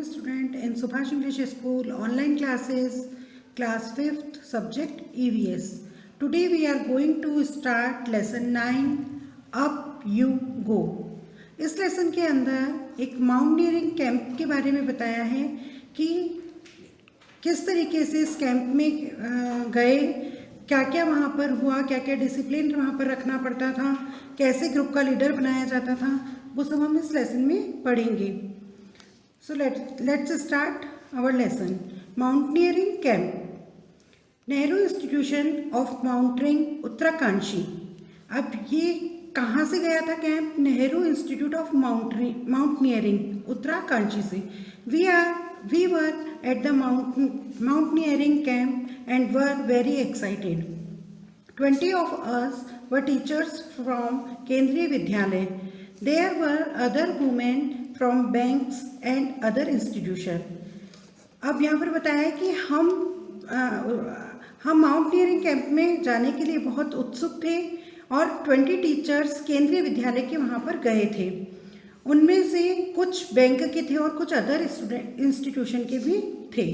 Student in Subhash English School online classes, class 5th, subject EVS. Today we are going to start lesson 9, Up You Go. इस lesson के अंदर एक mountaineering camp के बारे में बताया है कि किस तरीके से इस कैंप में गए, क्या क्या वहाँ पर हुआ, क्या क्या डिसिप्लिन वहाँ पर रखना पड़ता था, कैसे ग्रुप का लीडर बनाया जाता था, वो सब हम इस लेसन में पढ़ेंगे. So let's start our lesson. Mountaineering Camp. Nehru institution of mountaineering Uttarkashi. अब ये कहाँ से गया था camp? Nehru institute of mountaineering Uttarkashi से. We were at the mountaineering camp and were very excited. 20 of us were teachers from Kendriya Vidyalaya. There were other women from banks and other institution. अब यहाँ पर बताया है कि हम माउंटेनियरिंग कैंप में जाने के लिए बहुत उत्सुक थे और 20 टीचर्स केंद्रीय विद्यालय के वहाँ पर गए थे. उनमें से कुछ बैंक के थे और कुछ अदर इंस्टीट्यूशन के भी थे.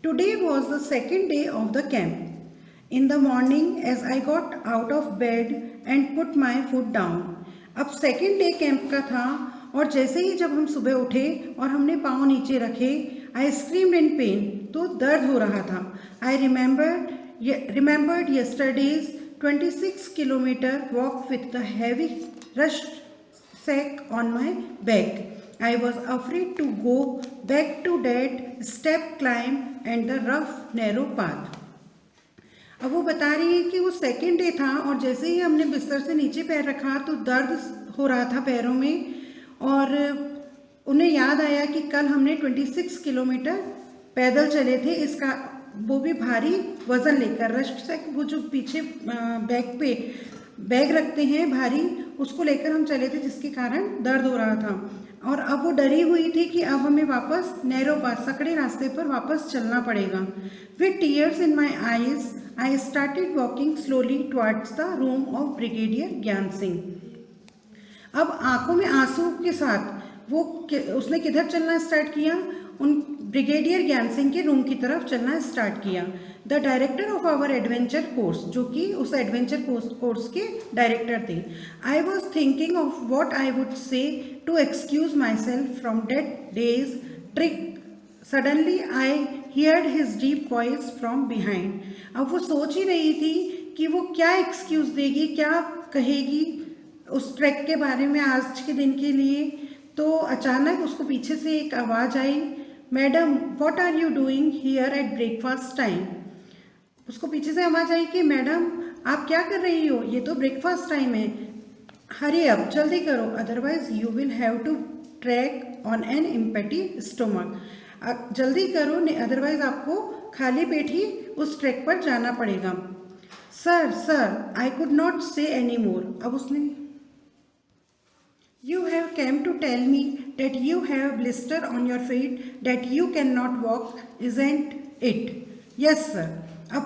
Today was the second day of the camp. In the morning as I got out of bed and put my foot down. अब सेकेंड डे कैंप का था और जैसे ही जब हम सुबह उठे और हमने पाँव नीचे रखे, आई स्क्रीम्ड इन पेन, तो दर्द हो रहा था. I remembered yesterday's 26 kilometre walk with the heavy rucksack on my back. I was afraid to go back to that steep climb and the rough narrow path. अब वो बता रही है कि वो सेकेंड डे था और जैसे ही हमने बिस्तर से नीचे पैर रखा तो दर्द हो रहा था पैरों में और उन्हें याद आया कि कल हमने 26 किलोमीटर पैदल चले थे, इसका वो भी भारी वज़न लेकर. रश से वो जो पीछे बैग पे बैग रखते हैं भारी, उसको लेकर हम चले थे जिसके कारण दर्द हो रहा था. और अब वो डरी हुई थी कि अब हमें वापस नैरो पाथ सकड़े रास्ते पर वापस चलना पड़ेगा. With tears in my eyes I started walking slowly towards the room of brigadier Gyan Singh. अब आंखों में आंसू के साथ उसने किधर चलना स्टार्ट किया? उन ब्रिगेडियर ज्ञान सिंह के रूम की तरफ चलना स्टार्ट किया. The director of our adventure course, जो कि उस एडवेंचर कोर्स के डायरेक्टर थे. I was thinking of what I would say to excuse myself from that day's trek. Suddenly I heard his deep voice from behind. अब वो सोच ही रही थी कि वो क्या एक्सक्यूज देगी, क्या कहेगी उस ट्रैक के बारे में आज के दिन के लिए. तो अचानक उसको पीछे से एक आवाज़ आई, madam what are you doing here at breakfast time. उसको पीछे से आवाज़ आई कि मैडम आप क्या कर रही हो, ये तो ब्रेकफास्ट टाइम है. हरी अप, जल्दी करो, otherwise you will have to trek on an empty stomach. जल्दी करो, अदरवाइज आपको खाली पेट ही उस ट्रैक पर जाना पड़ेगा. सर आई कुड नॉट से एनी मोर. अब उसने You have come to tell me that you have a blister on your feet that you cannot walk, isn't it? Yes sir. अब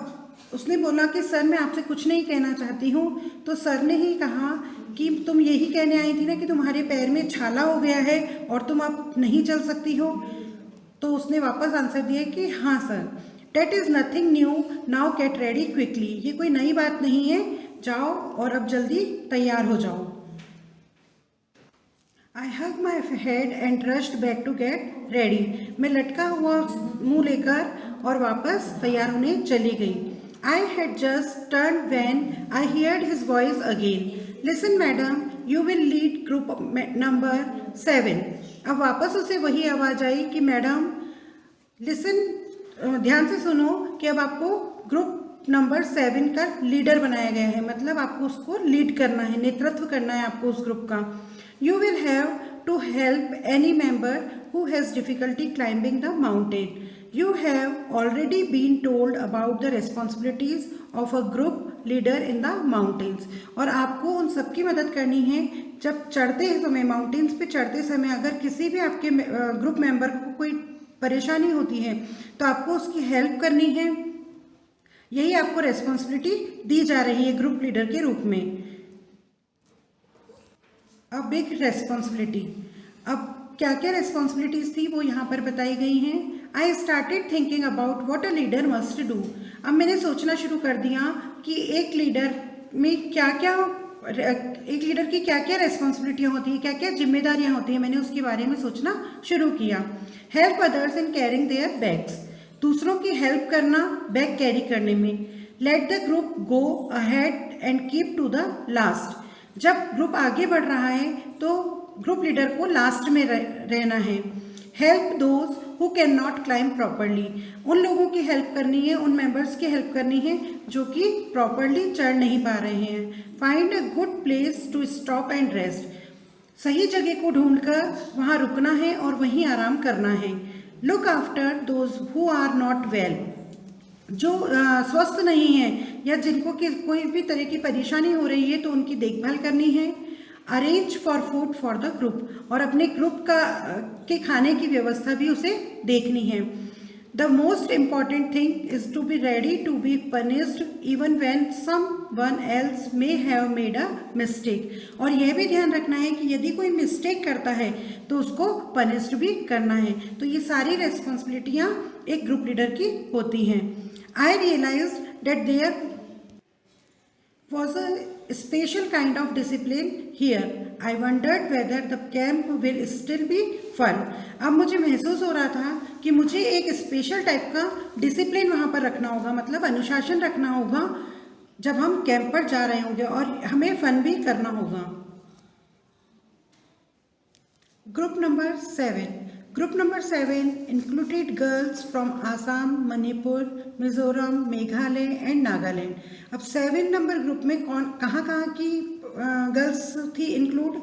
उसने बोला कि सर मैं आपसे कुछ नहीं कहना चाहती हूँ. तो सर ने ही कहा कि तुम यही कहने आई थी ना कि तुम्हारे पैर में छाला हो गया है और तुम अब नहीं चल सकती हो. तो उसने वापस आंसर दिया कि हाँ sir. That is nothing new. Now get ready quickly. ये कोई नई बात नहीं है, जाओ और अब जल्दी तैयार हो जाओ. I hugged my head and rushed back to get ready. मैं लटका हुआ मुंह लेकर और वापस तैयार होने चली गई. I had just turned when I heard his voice again. Listen madam, you will lead group number 7. अब वापस उसे वही आवाज़ आई कि मैडम लिसन, ध्यान से सुनो कि अब आपको ग्रुप नंबर 7 का लीडर बनाया गया है, मतलब आपको उसको लीड करना है, नेतृत्व करना है आपको उस ग्रुप का. You will have to help any member who has difficulty climbing the mountain. You have already been told about the responsibilities of a group leader in the mountains. और आपको उन सबकी मदद करनी है जब चढ़ते समय, माउंटेन्स पे चढ़ते समय अगर किसी भी आपके ग्रुप मेंबर को कोई परेशानी होती है तो आपको उसकी हेल्प करनी है. यही आपको रेस्पॉन्सिबिलिटी दी जा रही है ग्रुप लीडर के रूप में. A big responsibility. अब क्या क्या रिस्पॉन्सिबिलिटीज़ थी वो यहाँ पर बताई गई हैं। I started thinking about what a leader must do. अब मैंने सोचना शुरू कर दिया कि एक लीडर में क्या क्या, एक लीडर की क्या क्या रिस्पॉन्सिबिलिटियाँ होती हैं, क्या क्या जिम्मेदारियाँ होती हैं, मैंने उसके बारे में सोचना शुरू किया। Help others in carrying their bags, दूसरों की हेल्प करना बैग कैरी करने में। Let the group go ahead and keep to the last, जब ग्रुप आगे बढ़ रहा है तो ग्रुप लीडर को लास्ट में रहना है। Help those who can not climb properly, उन लोगों की हेल्प करनी है, उन मेंबर्स की हेल्प करनी है जो कि प्रॉपरली चढ़ नहीं पा रहे हैं। Find a good place to stop and rest, सही जगह को ढूंढकर वहाँ रुकना है और वहीं आराम करना है। Look after those who are not well, जो स्वस्थ नहीं हैं या जिनको कोई भी तरह की परेशानी हो रही है तो उनकी देखभाल करनी है। Arrange for food for the group, और अपने ग्रुप के खाने की व्यवस्था भी उसे देखनी है। The most important thing is to be ready to be punished even when someone else may have made a mistake, और यह भी ध्यान रखना है कि यदि कोई मिस्टेक करता है तो उसको पनिश्ड भी करना है। तो ये सारी रेस्पॉन्सिबिलिटियाँ एक ग्रुप लीडर की होती हैं। I realized that there was a special kind of discipline here. I wondered whether the camp will still be fun. अब मुझे महसूस हो रहा था कि मुझे एक स्पेशल टाइप का डिसिप्लिन वहाँ पर रखना होगा, मतलब अनुशासन रखना होगा जब हम कैंप पर जा रहे होंगे, और हमें फन भी करना होगा। Group number 7, Group number 7 included girls from Assam, Manipur, Mizoram, Meghalaya and Nagaland. अब 7 नंबर ग्रुप में कहाँ की गर्ल्स थी इंक्लूड?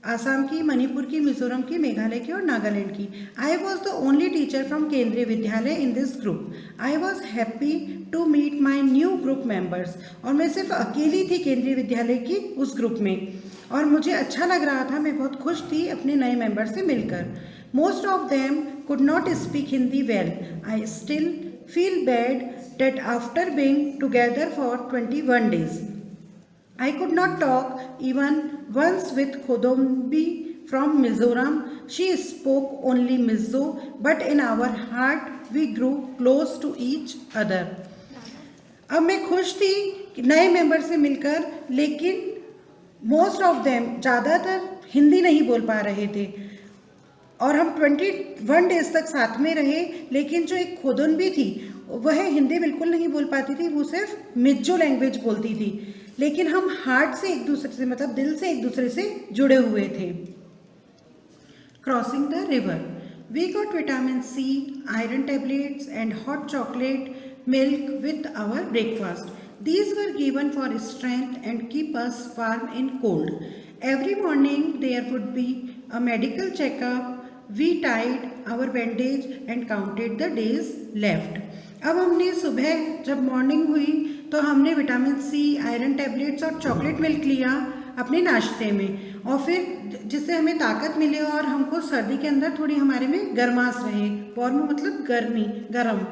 आसाम की, मणिपुर की, मिजोरम की, मेघालय की और नागालैंड की। I was the only teacher from Kendriya Vidyalaya in this group. I was happy to meet my new group members, और मैं सिर्फ अकेली थी केंद्रीय विद्यालय की उस ग्रुप में, और मुझे अच्छा लग रहा था, मैं बहुत खुश थी अपने नए मेंबर से मिलकर। Most of them could not speak Hindi well. I still feel bad that after being together for 21 days, I could not talk even once with Khodombi from Mizoram. She spoke only Mizo, but in our heart we grew close to each other. अब मैं खुश थी नए member से मिलकर, लेकिन most of them, ज़्यादातर हिंदी नहीं बोल पा रहे थे, और हम 21 डेज तक साथ में रहे। लेकिन जो एक खोदन भी थी वह हिंदी बिल्कुल नहीं बोल पाती थी, वो सिर्फ मिज्जो लैंग्वेज बोलती थी, लेकिन हम हार्ट से एक दूसरे से, मतलब दिल से एक दूसरे से जुड़े हुए थे। Crossing the river, we got vitamin C, iron tablets and hot chocolate milk with our breakfast. These were given for strength and keep us warm in cold. Every morning there would be a medical checkup. We tied our bandage and counted the days left. अब हमने सुबह जब morning हुई तो हमने vitamin C, iron tablets और chocolate milk लिया अपने नाश्ते में, और फिर जिससे हमें ताकत मिले और हमको सर्दी के अंदर थोड़ी हमारे में गर्मास रहे। वार्म मतलब गर्मी, गर्म।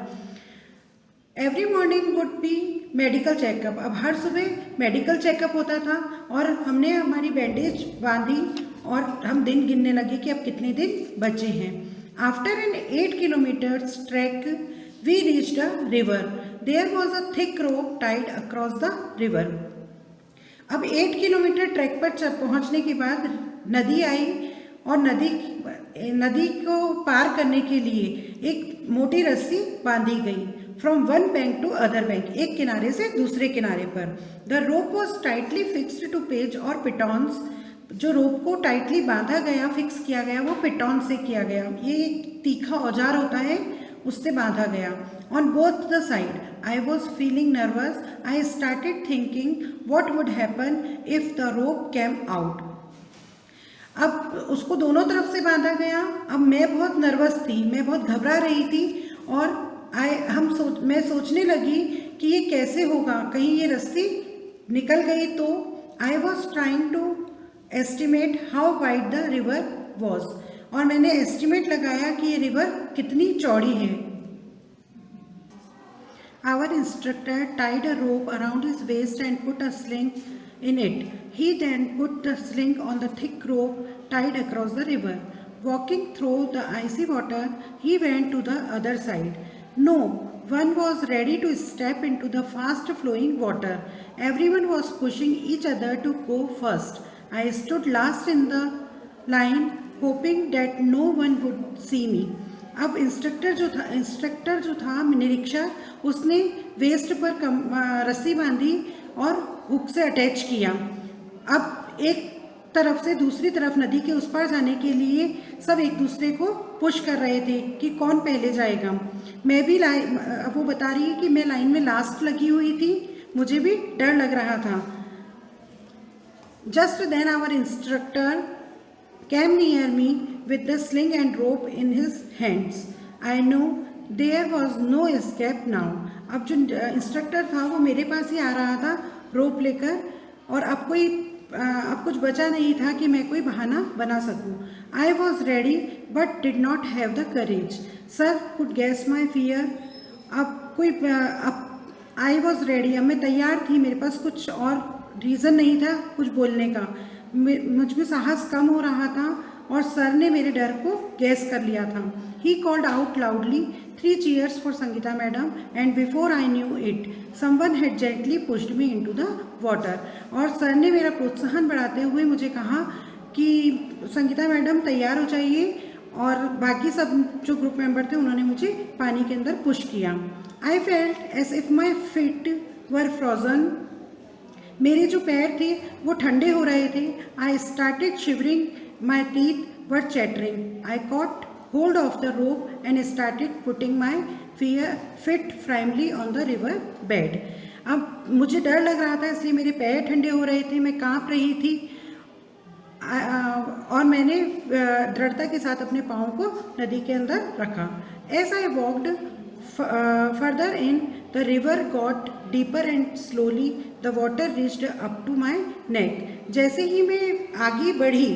Every morning would be medical checkup, अब हर सुबह मेडिकल चेकअप होता था, और हमने हमारी बैंडेज बांधी और हम दिन गिनने लगे कि अब कितने दिन बचे हैं। After an 8 kilometers trek we reached a river, there was a thick rope tied across the river. अब 8 किलोमीटर ट्रैक पर पहुंचने के बाद नदी आई, और नदी को पार करने के लिए एक मोटी रस्सी बांधी गई। From one bank to other bank, एक किनारे से दूसरे किनारे पर। The rope was tightly fixed to pegs और पिटॉन्स, जो रोप को टाइटली बांधा गया, फिक्स किया गया, वो पिटॉन से किया गया। ये एक तीखा औजार होता है, उससे बांधा गया। On both the side I was feeling nervous. I started thinking what would happen if the rope came out. अब उसको दोनों तरफ से बांधा गया। अब मैं बहुत नर्वस थी, मैं बहुत घबरा रही थी, और मैं सोचने लगी कि ये कैसे होगा, कहीं ये रस्सी निकल गई तो। I was trying to estimate how wide the river was, और मैंने एस्टिमेट लगाया कि ये रिवर कितनी चौड़ी है। Our instructor tied a rope around his waist and put a sling in it. He then put the sling on the thick rope tied across the river. Walking through the icy water, he went to the other side. No one was ready to step into the fast flowing water. Everyone was pushing each other to go first. I stood last in the line, hoping that no one would see me. अब instructor जो था निरीक्षक, उसने waste पर रस्सी बांधी और hook से अटैच किया। अब एक तरफ से दूसरी तरफ नदी के उस पार जाने के लिए सब एक दूसरे को पुश कर रहे थे कि कौन पहले जाएगा। मैं भी वो बता रही है कि मैं लाइन में लास्ट लगी हुई थी, मुझे भी डर लग रहा था। Just then our instructor came near me with the sling and rope in his hands. I know there was no escape now. अब जो इंस्ट्रक्टर था वो मेरे पास ही आ रहा था रोप लेकर, और अब कुछ बचा नहीं था कि मैं कोई बहाना बना सकूं। I was ready but did not have the courage. Sir could guess my fear. I was ready, अब मैं तैयार थी, मेरे पास कुछ और रीज़न नहीं था कुछ बोलने का। मुझ में साहस कम हो रहा था और सर ने मेरे डर को गैस कर लिया था। He called out loudly 3 cheers for Sangeeta madam and before I knew it someone had gently pushed me into the water. और सर ने मेरा प्रोत्साहन बढ़ाते हुए मुझे कहा कि संगीता मैडम तैयार हो जाइए, और बाकी सब जो ग्रुप मेंबर थे उन्होंने मुझे पानी के अंदर पुश किया। I felt as if my feet were frozen. मेरे जो पैर थे वो ठंडे हो रहे थे। I started shivering, my teeth were chattering. I caught hold of the rope and started putting my feet firmly on the river bed. अब मुझे डर लग रहा था, इसलिए मेरे पैर ठंडे हो रहे थे, मैं कांप रही थी, और मैंने दृढ़ता के साथ अपने पाँव को नदी के अंदर रखा। As I walked further in, the river got deeper and slowly the water reached up to my neck. जैसे ही मैं आगे बढ़ी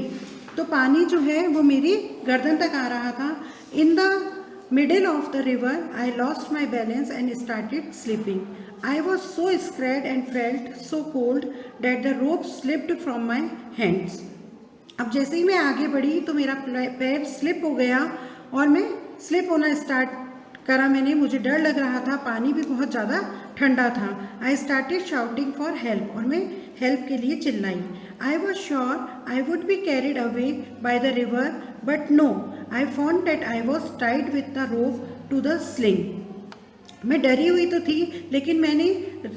तो पानी जो है वो मेरी गर्दन तक आ रहा था। In the middle of the river I lost my balance and started sleeping. I was so scared and felt so cold that the rope slipped from my hands. अब जैसे ही मैं आगे बढ़ी तो मेरा पैर स्लिप हो गया और मैं स्लिप होना स्टार्ट करा। मुझे डर लग रहा था, पानी भी बहुत ज़्यादा ठंडा था। I started shouting for help, और मैं हेल्प के लिए चिल्लाई। I was sure I would be carried away by the river, but no, I found that I was tied with the rope to the sling. मैं डरी हुई तो थी, लेकिन मैंने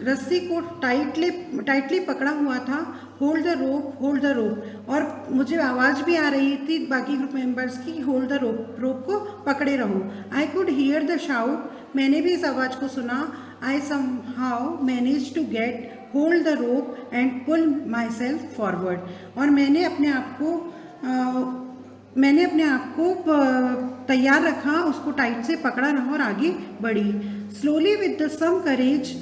रस्सी को टाइटली पकड़ा हुआ था। Hold the rope, hold the rope. और मुझे आवाज़ भी आ रही थी बाकी ग्रुप मेंबर्स की, होल्ड द रोप, रोप को पकड़े रहो। I could hear the shout, मैंने भी इस आवाज़ को सुना। I somehow manage to get hold the rope and pull myself forward. और मैंने अपने आप को तैयार रखा, उसको टाइट से पकड़ा रहा और आगे बढ़ी। Slowly with the some courage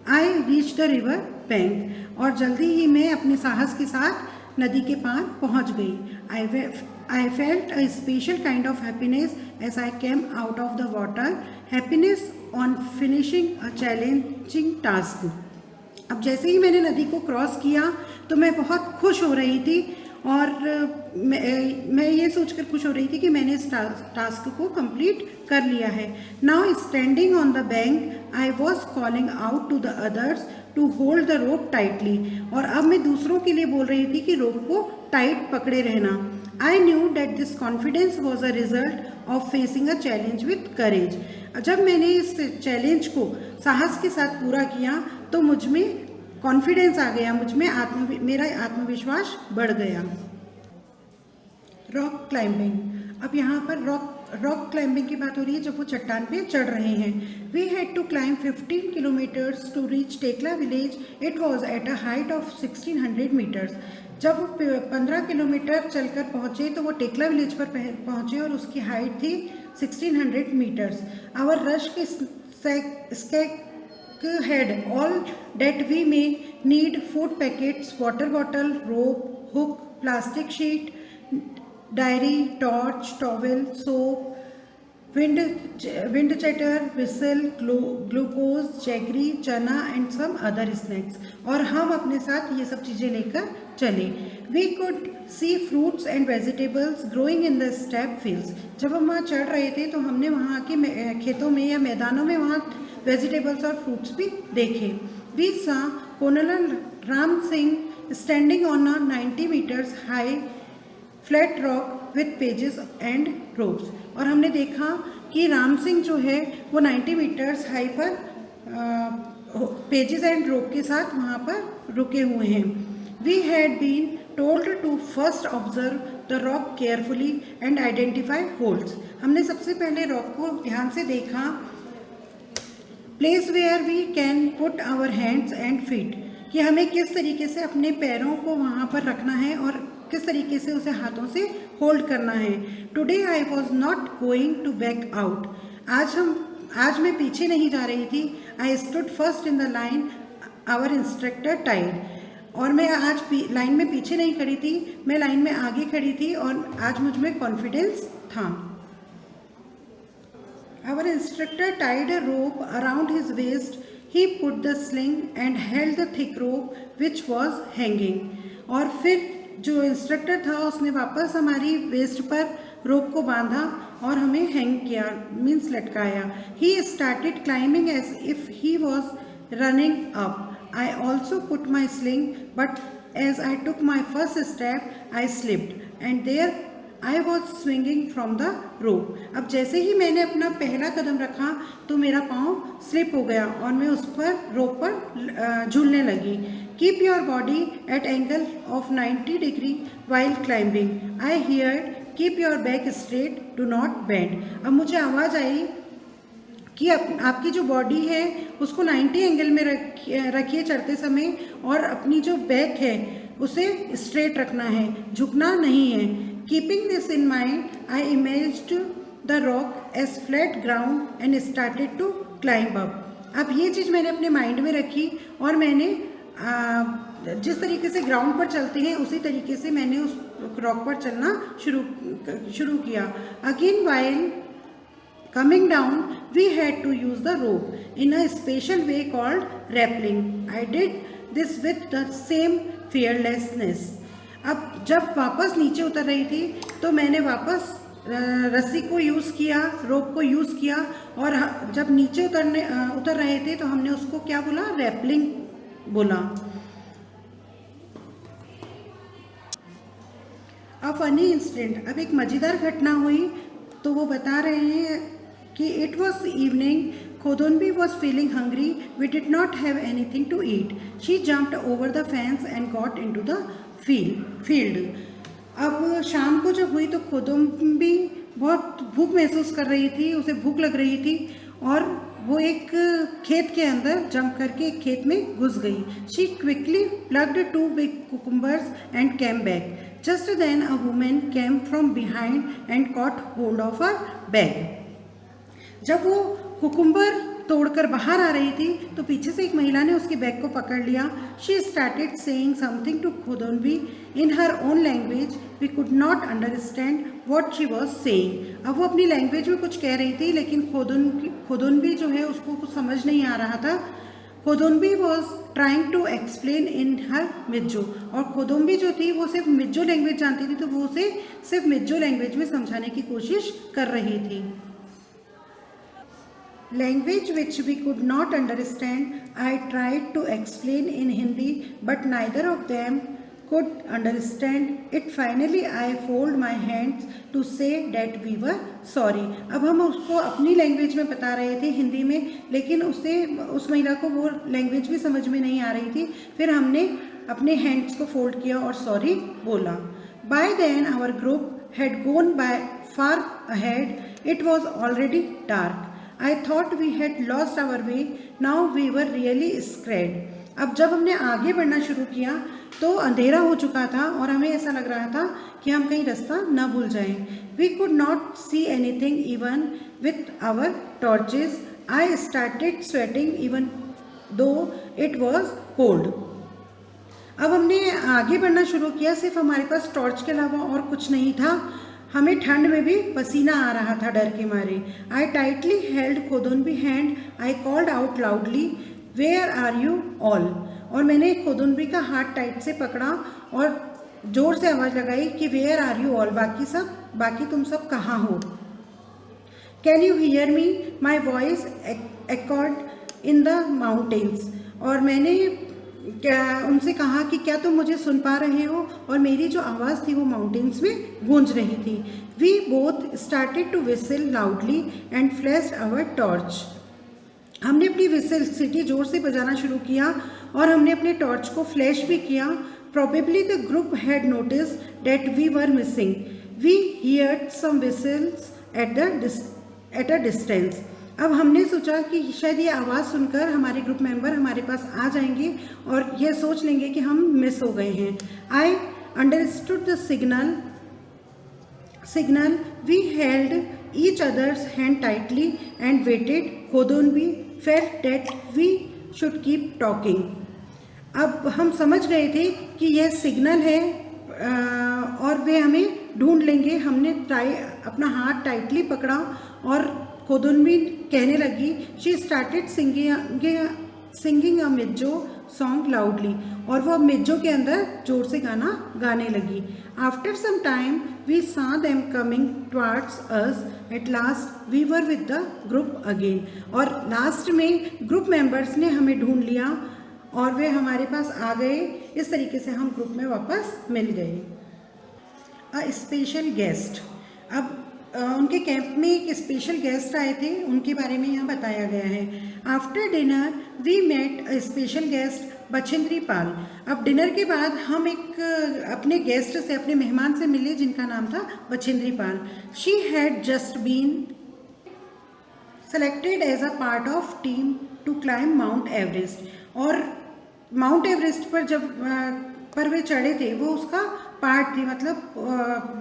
I reach the river bank. और जल्दी ही मैं अपने साहस के साथ नदी के पार पहुंच गई। I felt a special kind of happiness as I came out of the water, happiness on finishing a challenging task. अब जैसे ही मैंने नदी को क्रॉस किया तो मैं बहुत खुश हो रही थी, और मैं ये सोचकर खुश हो रही थी कि मैंने इस टास्क को कंप्लीट कर लिया है। Now standing on the bank I was calling out to the others to hold the rope tightly. और अब मैं दूसरों के लिए बोल रही थी कि रोप को टाइट पकड़े रहना। I knew that this confidence was a result of facing a challenge with करेज। जब मैंने इस चैलेंज को साहस के साथ पूरा किया तो मुझ में कॉन्फिडेंस आ गया, मुझ में मेरा आत्मविश्वास बढ़ गया। Rock climbing. अब यहाँ पर रॉक क्लाइंबिंग की बात हो रही है, जब वो चट्टान पे चढ़ रहे हैं। We had to climb 15 kilometres to reach Tekhla village. It was at a height of 1600 metres. जब वो 15 किलोमीटर चलकर पहुँचे तो वो टेकला विलेज पर पहुँचे और उसकी हाइट थी 1600 metres. Our rucksack had all that we may need: food packets, water bottle, rope, hook, plastic sheet, diary, torch, towel, soap, wind chatter, whistle, glucose, jaggery, chana and some other snacks। और हम अपने साथ ये सब चीज़ें लेकर चले। We could see fruits and vegetables growing in the step fields. जब हम वहाँ चढ़ रहे थे तो हमने वहाँ के खेतों में या मैदानों में वहाँ वेजिटेबल्स और फ्रूट्स भी देखे। We saw colonel Ram Singh standing on a 90 meters high flat rock with pages and ropes. और हमने देखा कि राम सिंह जो है वो 90 meters हाई पर पेजेस एंड रोप के साथ वहाँ पर रुके हुए हैं। We had been told to first observe the rock carefully and identify holds. हमने सबसे पहले रॉक को ध्यान से देखा। Place where we can put our hands and feet, कि हमें किस तरीके से अपने पैरों को वहाँ पर रखना है और किस तरीके से उसे हाथों से होल्ड करना है। Today I was not going to back out. आज मैं पीछे नहीं जा रही थी। I stood first in the line our instructor tied. और मैं आज लाइन में पीछे नहीं खड़ी थी, मैं लाइन में आगे खड़ी थी और आज मुझ में कॉन्फिडेंस था। Our instructor tied a rope around his waist. He put the sling and held the thick rope which was hanging. और फिर जो इंस्ट्रक्टर था उसने वापस हमारी वेस्ट पर रोप को बांधा और हमें हैंग किया, मीन्स लटकाया। He started climbing as if he was running up. I also put my sling, but as I took my first step, I slipped, and there I was swinging from the rope. अब जैसे ही मैंने अपना पहला कदम रखा तो मेरा पाँव slip हो गया और मैं उस पर रोप पर झूलने लगी। Keep your body at angle of 90 degree while climbing. I heard keep your back straight, do not bend. अब मुझे आवाज़ आई कि आपकी जो बॉडी है उसको 90 एंगल में रखिए चढ़ते समय, और अपनी जो बैक है उसे स्ट्रेट रखना है, झुकना नहीं है। Keeping this in mind, I imaged the rock as flat ground and started to climb up. अब ये चीज़ मैंने अपने माइंड में रखी और मैंने जिस तरीके से ग्राउंड पर चलते हैं उसी तरीके से मैंने उस रॉक पर चलना शुरू किया। Again while coming down, we had to use the rope in a special way called rappelling. I did this with the same fearlessness. अब जब वापस नीचे उतर रही थी तो मैंने वापस रस्सी को यूज़ किया, रोप को यूज़ किया, और जब नीचे उतर रहे थे तो हमने उसको क्या बोला, रैपलिंग बोला। अ फनी इंसिडेंट, अब एक मज़ेदार घटना हुई तो वो बता रहे हैं कि it was evening, Khodonbi was feeling hungry. We did not have anything to eat. She jumped over the fence and got into the field. अब शाम को जब हुई तो खोदोम्बी बहुत भूख महसूस कर रही थी, उसे भूख लग रही थी और वो एक खेत के अंदर जंप करके एक खेत में घुस गई। She quickly plucked 2 big cucumbers and came back. Just then a woman came from behind and caught hold of her bag. जब वो कुकुम्बर तोड़कर बाहर आ रही थी तो पीछे से एक महिला ने उसके बैग को पकड़ लिया। She started saying something to Khodonbi in her own language. We could not understand what she was saying. अब वो अपनी लैंग्वेज में कुछ कह रही थी लेकिन खोदोनबी जो है उसको कुछ समझ नहीं आ रहा था। खोदोनबी was trying to explain in her मिज्जो, और खोदोम्बी जो थी वो सिर्फ मिज्जो लैंग्वेज जानती थी तो वो उसे सिर्फ मिज्जो लैंग्वेज में समझाने की कोशिश कर रही थी। Language which we could not understand, I tried to explain in Hindi, but neither of them could understand it. Finally, I folded my hands to say that we were sorry. अब हम उसको अपनी लैंग्वेज में बता रहे थे हिंदी में, लेकिन उस महिला को वो लैंग्वेज भी समझ में नहीं आ रही थी। फिर हमने अपने हैंड्स को फोल्ड किया और सॉरी बोला। By then our group had gone by far ahead. It was already dark. I thought we had lost our way. Now we were really scared. अब जब हमने आगे बढ़ना शुरू किया तो अंधेरा हो चुका था और हमें ऐसा लग रहा था कि हम कहीं रास्ता न भूल जाएं। We could not see anything even with our torches. I started sweating even though it was cold. अब हमने आगे बढ़ना शुरू किया, सिर्फ हमारे पास टॉर्च के अलावा और कुछ नहीं था। हमें ठंड में भी पसीना आ रहा था डर के मारे। I tightly held Khodonbi hand. I called out loudly, where are you all? और मैंने खोदोनबी का हाथ टाइट से पकड़ा और जोर से आवाज़ लगाई कि वेयर आर यू ऑल, बाकी तुम सब कहाँ हो। Can you hear me, my voice accord in the mountains, और मैंने उनसे कहा कि क्या तुम मुझे सुन पा रहे हो, और मेरी जो आवाज़ थी वो माउंटेन्स में गूंज रही थी। We both started to whistle loudly and flashed our torch. हमने अपनी विसल सीटी जोर से बजाना शुरू किया और हमने अपने टॉर्च को फ्लैश भी किया। Probably the group had noticed that we were missing. We heard some whistles at a distance. अब हमने सोचा कि शायद ये आवाज़ सुनकर हमारे ग्रुप मेंबर हमारे पास आ जाएंगे और ये सोच लेंगे कि हम मिस हो गए हैं। I understood the signal. We held each other's hand tightly and waited. Kodunbi felt that we should keep talking. अब हम समझ गए थे कि यह सिग्नल है और वे हमें ढूंढ लेंगे। हमने अपना हाथ टाइटली पकड़ा और कोदुनबी कहने लगी, she started singing a Mizo song loudly, और वो अब मिज्जो के अंदर जोर से गाना गाने लगी। After some time we saw them coming towards us. At last we were with the group again. और लास्ट में ग्रुप मेंबर्स ने हमें ढूंढ लिया और वे हमारे पास आ गए। इस तरीके से हम ग्रुप में वापस मिल गए। अ स्पेशल गेस्ट, अब उनके कैंप में एक स्पेशल गेस्ट आए थे, उनके बारे में यहाँ बताया गया है। After dinner we met a special guest Bachendri Pal. अब डिनर के बाद हम एक अपने गेस्ट से, अपने मेहमान से मिले जिनका नाम था Bachendri Pal. She had just been selected as a part of team to climb Mount Everest, और माउंट एवरेस्ट पर वे चढ़े थे, वो उसका पार्ट थी, मतलब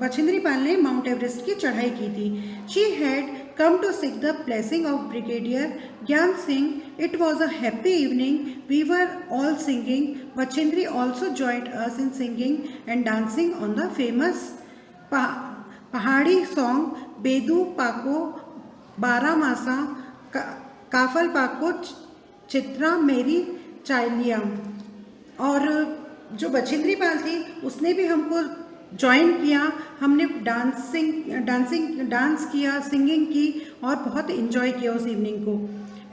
बछेंद्री पाल ने माउंट एवरेस्ट की चढ़ाई की थी। She had come to seek the blessing of brigadier Gyan Singh. It was a happy evening, we were all singing. Bachendri also joined us in singing and dancing on the famous Pahadi song Bedu Pako Baramasa काफल पाको चित्रा मेरी चाइलिया। और जो बछेंद्री पाल थी उसने भी हमको ज्वाइन किया, हमने डांस किया, सिंगिंग की और बहुत इन्जॉय किया उस इवनिंग को।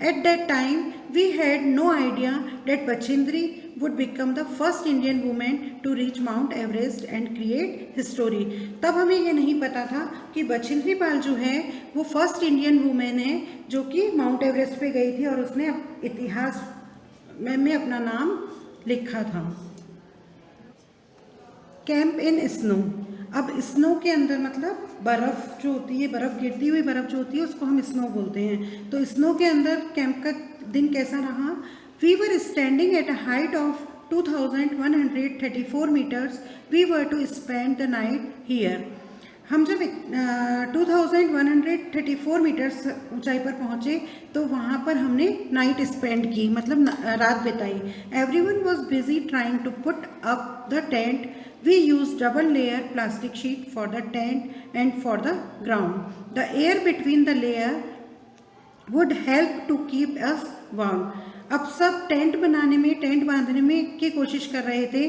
At that time we had no idea that Bachendri would become the first Indian women to reach Mount Everest and create history. तब हमें ये नहीं पता था कि बछेंद्री पाल जो है वो फर्स्ट इंडियन वुमेन है जो कि माउंट एवरेस्ट पे गई थी और उसने इतिहास में अपना नाम लिखा था। कैंप इन स्नो, अब स्नो के अंदर मतलब बर्फ़ जो होती है, बर्फ़ गिरती हुई बर्फ़ जो होती है उसको हम स्नो बोलते हैं। तो स्नो के अंदर कैंप का दिन कैसा रहा? We were standing at a height of 2134 metres. We were to spend the night here. हम जब 2134 मीटर्स ऊंचाई पर पहुँचे तो वहाँ पर हमने नाइट स्पेंड की, मतलब रात बिताई। Everyone was busy trying to put up the tent. We use double layer plastic sheet for the tent and for the ground. The air between the layer would help to keep us warm. अब सब tent बांधने में की कोशिश कर रहे थे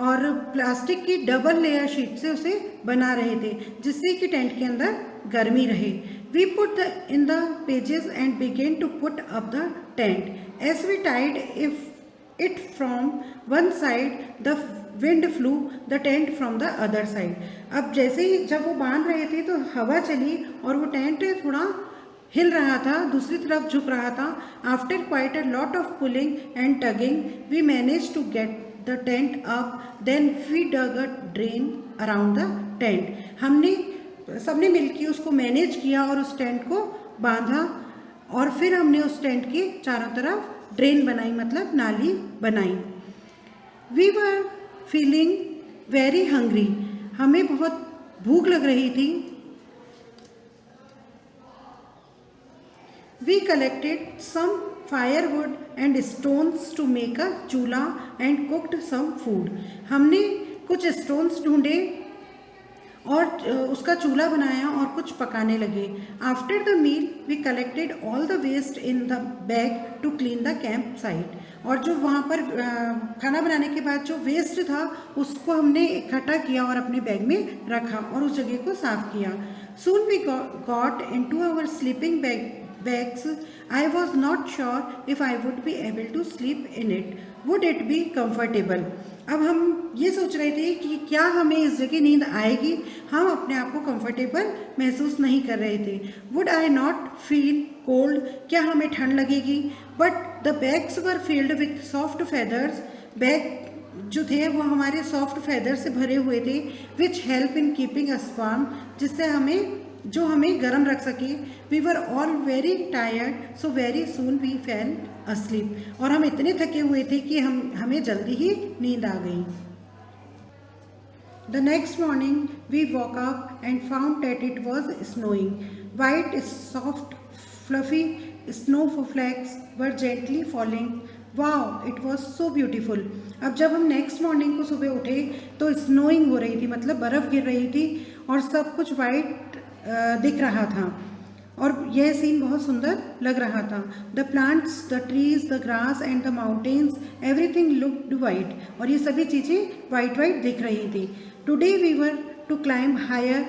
और प्लास्टिक की डबल लेयर शीट से उसे बना रहे थे जिससे कि टेंट के अंदर गर्मी रहे। We put in the pegs and began to put up the tent. As we tied it from one side the wind flew the tent from the other side. अब जैसे ही जब वो बांध रहे थे तो हवा चली और वो टेंट थोड़ा हिल रहा था, दूसरी तरफ झुक रहा था। After quite a lot of pulling and tugging we manage to get the tent up, then we dug a drain around the tent. सबने मिलकर उसको मैनेज किया और उस टेंट को बांधा और फिर हमने उस टेंट के चारों तरफ ड्रेन बनाई, मतलब नाली बनाई। We were feeling very hungry. हमें बहुत भूख लग रही थी। We collected some firewood and stones to make a चूल्हा and cooked some food. हमने कुछ stones ढूंढे और उसका चूल्हा बनाया और कुछ पकाने लगे। After the meal, we collected all the waste in the bag to clean the camp site. और जो वहाँ पर खाना बनाने के बाद जो वेस्ट था उसको हमने इकट्ठा किया और अपने बैग में रखा और उस जगह को साफ किया। Soon we got into our sleeping bags. I was not sure if I would be able to sleep in it. Would it be comfortable? अब हम ये सोच रहे थे कि क्या हमें इस जगह नींद आएगी। हम अपने आप को कंफर्टेबल महसूस नहीं कर रहे थे। Would I not feel cold? क्या हमें ठंड लगेगी? But the bags were filled with soft feathers. Bag जो थे वो हमारे सॉफ्ट फेदर से भरे हुए थे, which help in keeping us warm, जिससे हमें गर्म रख सके। We were all very tired, so very soon we fell asleep, और हम इतने थके हुए थे कि हमें जल्दी ही नींद आ गई। The next morning we woke up and found that it was snowing. White, soft, fluffy snowflakes were gently falling. Wow, it was so beautiful. अब जब हम नेक्स्ट मॉर्निंग को सुबह उठे तो स्नोइंग हो रही थी, मतलब बर्फ़ गिर रही थी और सब कुछ वाइट दिख रहा था और यह सीन बहुत सुंदर लग रहा था। The plants, the trees, the grass and the mountains, everything looked white, और ये सभी चीज़ें वाइट वाइट दिख रही थी। Today we were to climb higher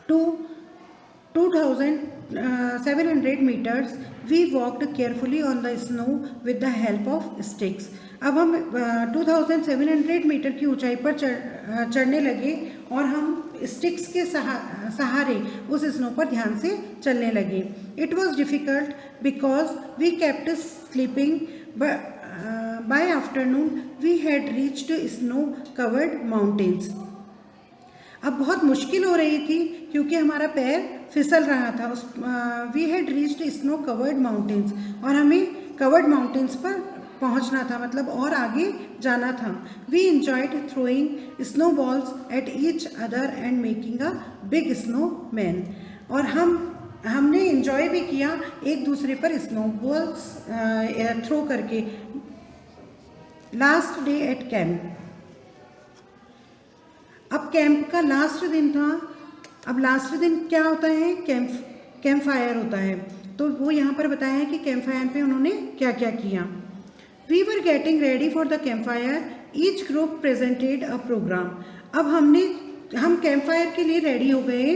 to 2700 meters. We walked carefully on the snow with the help of sticks. अब हम 2700 metre की ऊंचाई पर चढ़ने लगे और हम स्टिक्स के सहारे उस स्नो पर ध्यान से चलने लगे। It was difficult because we kept sleeping, but by afternoon we had reached snow-covered mountains. अब बहुत मुश्किल हो रही थी क्योंकि हमारा पैर फिसल रहा था। We had reached snow covered mountains, और हमें कवर्ड माउंटेन्स पर पहुंचना था, मतलब और आगे जाना था। We enjoyed throwing snowballs at each other and making a big snowman, और हमने एंजॉय भी किया एक दूसरे पर स्नो बॉल्स थ्रो करके। लास्ट डे एट कैंप, अब कैंप का लास्ट दिन था। अब लास्ट दिन क्या होता है, कैंप फायर होता है, तो वो यहाँ पर बताया है कि कैंप फायर पे उन्होंने क्या क्या किया। We were getting ready for the campfire, each group presented a programme. अब हम कैंप फायर के लिए रेडी हो गए।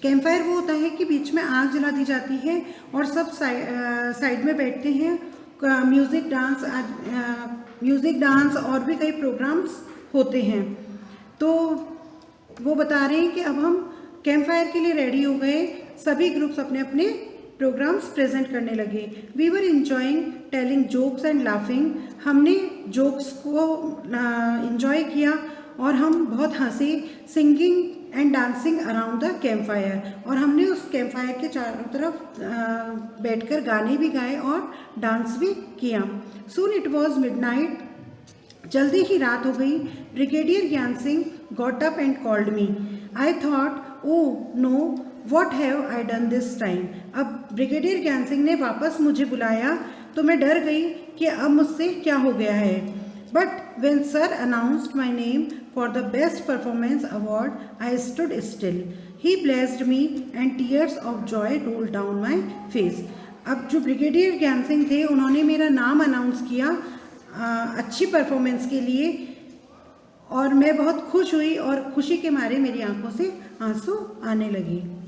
कैंप फायर वो होता है कि बीच में आग जला दी जाती है और सब साइड में बैठते हैं। म्यूज़िक डांस और भी कई प्रोग्राम्स होते हैं। तो वो बता रहे हैं कि अब हम कैंप फायर के लिए रेडी हो गए, सभी ग्रुप्स अपने अपने प्रोग्राम्स प्रेजेंट करने लगे। We were enjoying telling jokes and laughing, हमने जोक्स को इंजॉय किया और हम बहुत हंसे। Singing and dancing around the campfire, और हमने उस कैंप फायर के चारों तरफ बैठकर गाने भी गाए और डांस भी किया। सून इट वॉज मिडनाइट, जल्दी ही रात हो गई। Brigadier Gyan Singh got up and called me. I thought, oh no, what have I done this time. अब ब्रिगेडियर ज्ञान सिंह ने वापस मुझे बुलाया तो मैं डर गई कि अब मुझसे क्या हो गया है। But when sir announced my name for the best performance award, I stood still. He blessed me and tears of Joy roll down my face. अब जो ब्रिगेडियर ज्ञान सिंह थे उन्होंने मेरा नाम अनाउंस किया अच्छी परफॉर्मेंस के लिए, और मैं बहुत खुश हुई और खुशी के मारे मेरी आंखों से आंसू आने लगे।